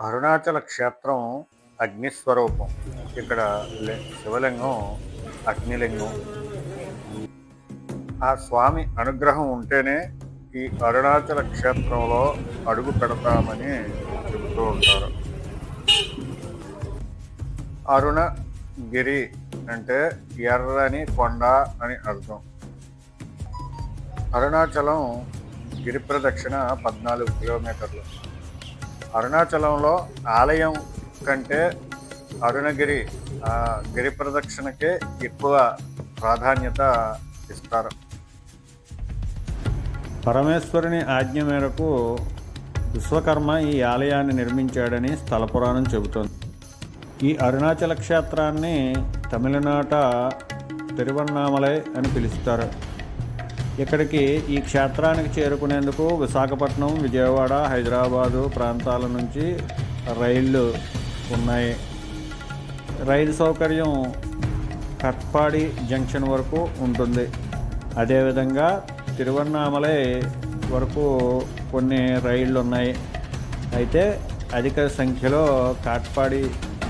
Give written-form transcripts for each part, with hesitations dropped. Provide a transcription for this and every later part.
అరుణాచల క్షేత్రం అగ్నిస్వరూపం. ఇక్కడ శివలింగం అగ్నిలింగం. ఆ స్వామి అనుగ్రహం ఉంటేనే ఈ అరుణాచల క్షేత్రంలో అడుగు పెడతామని చెబుతూ ఉంటారు. అరుణగిరి అంటే ఎర్రని కొండ అని అర్థం. అరుణాచలం గిరి ప్రదక్షిణ 14 కిలోమీటర్లు. అరుణాచలంలో ఆలయం కంటే అరుణగిరి గిరి ప్రదక్షిణకే ఎక్కువ ప్రాధాన్యత ఇస్తారు. పరమేశ్వరుని ఆజ్ఞ మేరకు విశ్వకర్మ ఈ ఆలయాన్ని నిర్మించాడని స్థల పురాణం చెబుతోంది. ఈ అరుణాచల క్షేత్రాన్ని తమిళనాట తిరువన్నామలై అని పిలుస్తారు. ఇక్కడికి ఈ క్షేత్రానికి చేరుకునేందుకు విశాఖపట్నం, విజయవాడ, హైదరాబాదు ప్రాంతాల నుంచి రైళ్ళు ఉన్నాయి. రైలు సౌకర్యం కట్పాడి జంక్షన్ వరకు ఉంటుంది. అదేవిధంగా తిరువన్నామలై వరకు కొన్ని రైళ్ళు ఉన్నాయి. అయితే అధిక సంఖ్యలో కాట్పాడి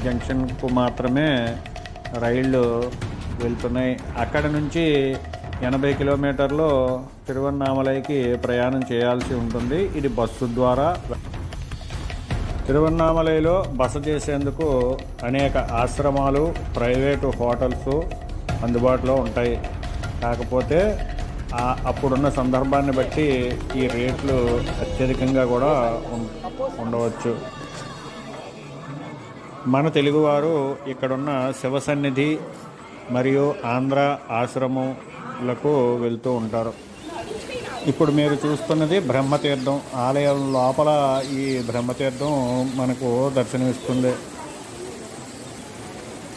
జంక్షన్కు మాత్రమే రైళ్ళు వెళ్తున్నాయి. అక్కడ నుంచి 80 కిలోమీటర్లు తిరువన్నామలైకి ప్రయాణం చేయాల్సి ఉంటుంది. ఇది బస్సు ద్వారా. తిరువన్నామలైలో బస చేసేందుకు అనేక ఆశ్రమాలు, ప్రైవేటు హోటల్స్ అందుబాటులో ఉంటాయి. కాకపోతే అప్పుడున్న సందర్భాన్ని బట్టి ఈ రేట్లు అత్యధికంగా కూడా ఉండవచ్చు. మన తెలుగువారు ఇక్కడున్న శివసన్నిధి మరియు ఆంధ్ర ఆశ్రమంలకు వెళ్తూ ఉంటారు. ఇప్పుడు మీరు చూస్తున్నది బ్రహ్మతీర్థం. ఆలయం లోపల ఈ బ్రహ్మతీర్థం మనకు దర్శనమిస్తుంది.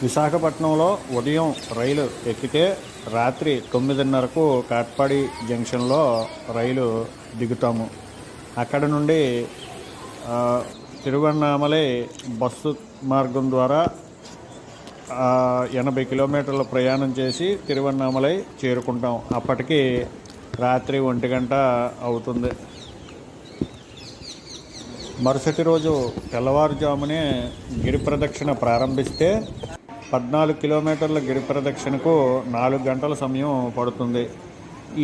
విశాఖపట్నంలో ఉదయం రైలు ఎక్కితే రాత్రి 9:30కు కాట్పాడి జంక్షన్లో రైలు దిగుతాము. అక్కడ నుండి తిరువన్నామలై బస్సు మార్గం ద్వారా 80 కిలోమీటర్ల ప్రయాణం చేసి తిరువన్నామలై చేరుకుంటాం. అప్పటికి రాత్రి 1 గంట అవుతుంది. మరుసటి రోజు తెల్లవారుజామునే గిరి ప్రదక్షిణ ప్రారంభిస్తే 14 కిలోమీటర్ల గిరి ప్రదక్షిణకు 4 గంటల సమయం పడుతుంది.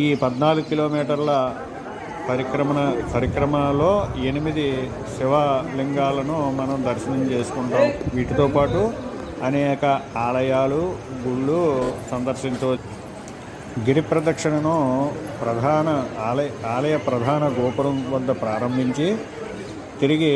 ఈ 14 కిలోమీటర్ల పరిక్రమలో 8 శివలింగాలను మనం దర్శనం చేసుకుంటాం. వీటితో పాటు అనేక ఆలయాలు, గుళ్ళు సందర్శించవచ్చు. గిరి ప్రదక్షిణను ఆలయ ప్రధాన గోపురం వద్ద ప్రారంభించి తిరిగి